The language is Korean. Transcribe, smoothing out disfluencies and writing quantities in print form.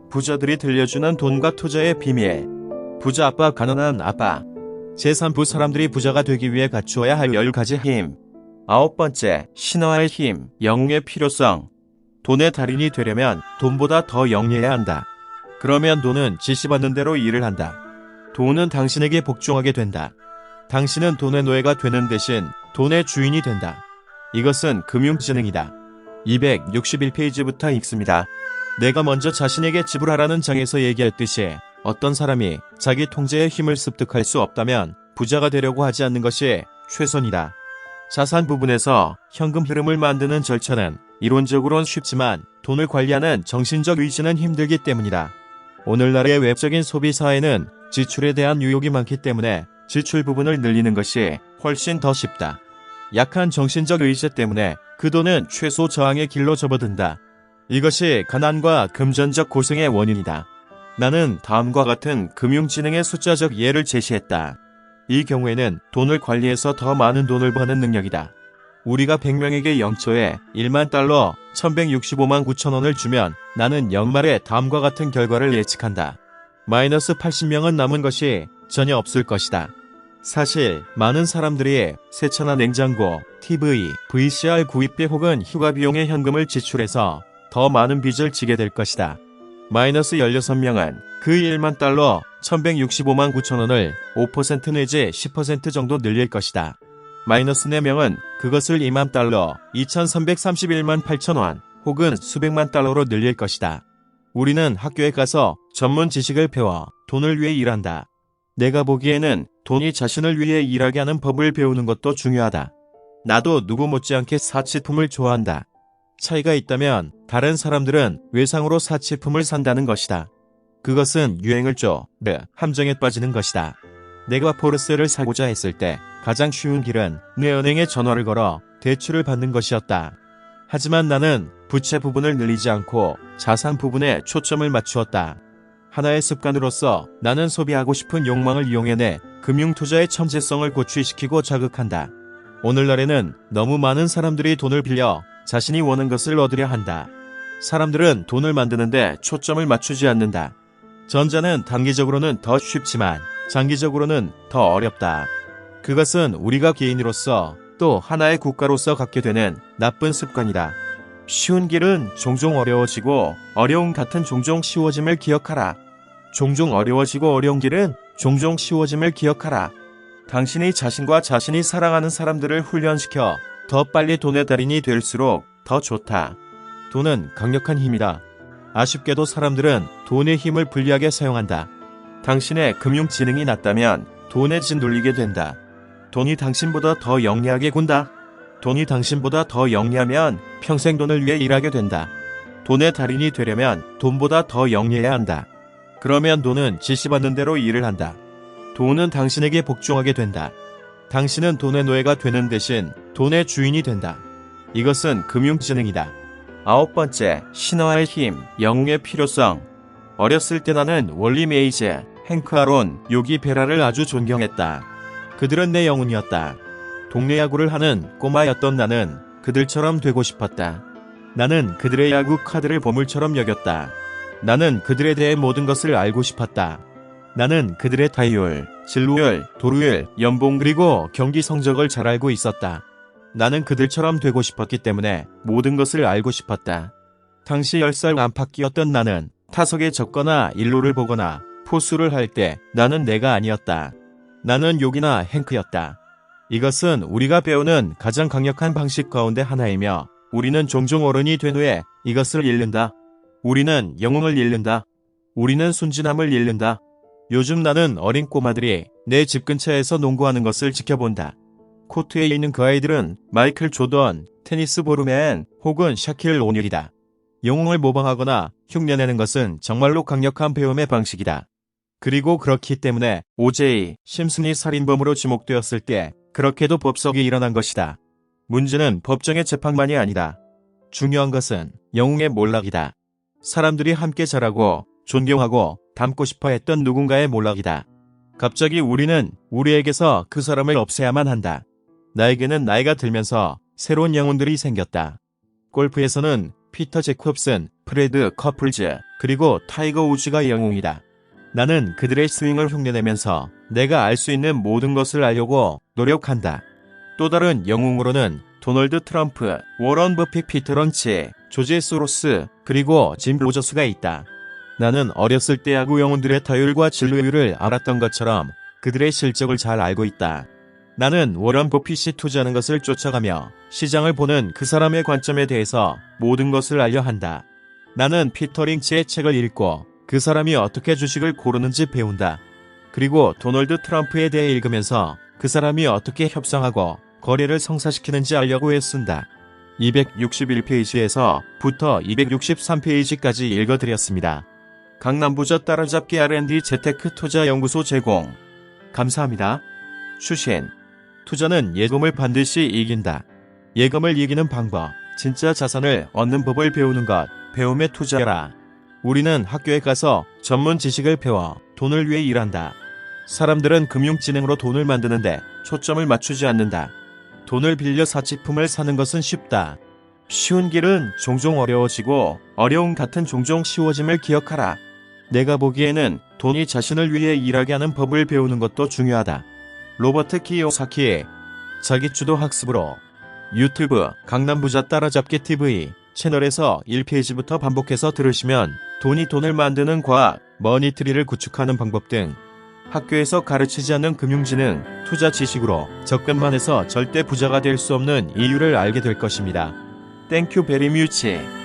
부자들이 들려주는 돈과 투자의 비밀. 부자 아빠, 가난한 아빠. 제3부 사람들이 부자가 되기 위해 갖추어야 할 10가지 힘. 9번째, 신화의 힘, 영웅의 필요성. 돈의 달인이 되려면 돈보다 더 영리해야 한다. 그러면 돈은 지시받는 대로 일을 한다. 돈은 당신에게 복종하게 된다. 당신은 돈의 노예가 되는 대신 돈의 주인이 된다. 이것은 금융지능이다. 261페이지부터 읽습니다. 내가 먼저 자신에게 지불하라는 장에서 얘기했듯이 어떤 사람이 자기 통제의 힘을 습득할 수 없다면 부자가 되려고 하지 않는 것이 최선이다. 자산 부분에서 현금 흐름을 만드는 절차는 이론적으로는 쉽지만 돈을 관리하는 정신적 의지는 힘들기 때문이다. 오늘날의 외적인 소비 사회는 지출에 대한 유혹이 많기 때문에 지출 부분을 늘리는 것이 훨씬 더 쉽다. 약한 정신적 의지 때문에 그 돈은 최소 저항의 길로 접어든다. 이것이 가난과 금전적 고생의 원인이다. 나는 다음과 같은 금융지능의 숫자적 예를 제시했다. 이 경우에는 돈을 관리해서 더 많은 돈을 버는 능력이다. 우리가 100명에게 영초에 1만 달러 1165만 9천 원을 주면 나는 연말에 다음과 같은 결과를 예측한다. 마이너스 80명은 남은 것이 전혀 없을 것이다. 사실 많은 사람들이 세차나 냉장고, TV, VCR 구입비 혹은 휴가 비용에 현금을 지출해서 더 많은 빚을 지게 될 것이다. 마이너스 16명은 그 1만 달러 1165만 9천 원을 5% 내지 10% 정도 늘릴 것이다. 마이너스 4명은 그것을 2만 달러 2331만 8천 원 혹은 수백만 달러로 늘릴 것이다. 우리는 학교에 가서 전문 지식을 배워 돈을 위해 일한다. 내가 보기에는 돈이 자신을 위해 일하게 하는 법을 배우는 것도 중요하다. 나도 누구 못지않게 사치품을 좋아한다. 차이가 있다면 다른 사람들은 외상으로 사치품을 산다는 것이다. 그것은 유행을 함정에 빠지는 것이다. 내가 포르쉐를 사고자 했을 때 가장 쉬운 길은 내 은행에 전화를 걸어 대출을 받는 것이었다. 하지만 나는 부채 부분을 늘리지 않고 자산 부분에 초점을 맞추었다. 하나의 습관으로서 나는 소비하고 싶은 욕망을 이용해내 금융투자의 천재성을 고취시키고 자극한다. 오늘날에는 너무 많은 사람들이 돈을 빌려 자신이 원하는 것을 얻으려 한다. 사람들은 돈을 만드는데 초점을 맞추지 않는다. 전자는 단기적으로는 더 쉽지만 장기적으로는 더 어렵다. 그것은 우리가 개인으로서 또 하나의 국가로서 갖게 되는 나쁜 습관이다. 쉬운 길은 종종 어려워지고 어려운 갓은 종종 쉬워짐을 기억하라. 종종 어려워지고 어려운 길은 종종 쉬워짐을 기억하라. 당신이 자신과 자신이 사랑하는 사람들을 훈련시켜 더 빨리 돈의 달인이 될수록 더 좋다. 돈은 강력한 힘이다. 아쉽게도 사람들은 돈의 힘을 불리하게 사용한다. 당신의 금융지능이 낮다면 돈에 짓눌리게 된다. 돈이 당신보다 더 영리하게 군다. 돈이 당신보다 더 영리하면 평생 돈을 위해 일하게 된다. 돈의 달인이 되려면 돈보다 더 영리해야 한다. 그러면 돈은 지시받는 대로 일을 한다. 돈은 당신에게 복종하게 된다. 당신은 돈의 노예가 되는 대신 돈의 주인이 된다. 이것은 금융지능이다. 9번째, 신화의 힘, 영웅의 필요성. 어렸을 때 나는 월리 메이즈, 행크 아론, 요기 베라를 아주 존경했다. 그들은 내 영웅이었다. 동네 야구를 하는 꼬마였던 나는 그들처럼 되고 싶었다. 나는 그들의 야구 카드를 보물처럼 여겼다. 나는 그들에 대해 모든 것을 알고 싶었다. 나는 그들의 타율, 진로율, 도루율, 연봉 그리고 경기 성적을 잘 알고 있었다. 나는 그들처럼 되고 싶었기 때문에 모든 것을 알고 싶었다. 당시 10살 안팎이었던 나는 타석에 졌거나 일루를 보거나 포수를 할 때 나는 내가 아니었다. 나는 요기나 행크였다. 이것은 우리가 배우는 가장 강력한 방식 가운데 하나이며 우리는 종종 어른이 된 후에 이것을 잃는다. 우리는 영웅을 잃는다. 우리는 순진함을 잃는다. 요즘 나는 어린 꼬마들이 내 집 근처에서 농구하는 것을 지켜본다. 코트에 있는 그 아이들은 마이클 조던, 테니스 보르맨 혹은 샤킬 오닐이다. 영웅을 모방하거나 흉내내는 것은 정말로 강력한 배움의 방식이다. 그리고 그렇기 때문에 O.J. 심슨이 살인범으로 지목되었을 때 그렇게도 법석이 일어난 것이다. 문제는 법정의 재판만이 아니다. 중요한 것은 영웅의 몰락이다. 사람들이 함께 자라고 존경하고 닮고 싶어 했던 누군가의 몰락이다. 갑자기 우리는 우리에게서 그 사람을 없애야만 한다. 나에게는 나이가 들면서 새로운 영혼들이 생겼다. 골프에서는 피터 제콥슨, 프레드 커플즈, 그리고 타이거 우즈가 영웅이다. 나는 그들의 스윙을 흉내내면서 내가 알 수 있는 모든 것을 알려고 노력한다. 또 다른 영웅으로는 도널드 트럼프, 워런 버핏, 피터 런치, 조지 소로스, 그리고 짐 로저스가 있다. 나는 어렸을 때 야구 영웅들의 타율과 진루율을 알았던 것처럼 그들의 실적을 잘 알고 있다. 나는 워런 버핏이 투자하는 것을 쫓아가며 시장을 보는 그 사람의 관점에 대해서 모든 것을 알려 한다. 나는 피터 링치의 책을 읽고 그 사람이 어떻게 주식을 고르는지 배운다. 그리고 도널드 트럼프에 대해 읽으면서 그 사람이 어떻게 협상하고 거래를 성사시키는지 알려고 애쓴다. 261페이지에서부터 263페이지까지 읽어드렸습니다. 강남부자 따라잡기 R&D 재테크 투자연구소 제공. 감사합니다. 추신. 투자는 예금을 반드시 이긴다. 예금을 이기는 방법, 진짜 자산을 얻는 법을 배우는 것, 배움에 투자해라. 우리는 학교에 가서 전문 지식을 배워 돈을 위해 일한다. 사람들은 금융진흥으로 돈을 만드는데 초점을 맞추지 않는다. 돈을 빌려 사치품을 사는 것은 쉽다. 쉬운 길은 종종 어려워지고 어려운 갓은 종종 쉬워짐을 기억하라. 내가 보기에는 돈이 자신을 위해 일하게 하는 법을 배우는 것도 중요하다. 로버트 키요사키. 자기주도 학습으로. 유튜브 강남부자 따라잡기 TV 채널에서 1페이지부터 반복해서 들으시면 돈을 만드는 과학, 머니트리를 구축하는 방법 등 학교에서 가르치지 않는 금융지능, 투자 지식으로 접근만 해서 절대 부자가 될 수 없는 이유를 알게 될 것입니다. 땡큐 베리 뮤치.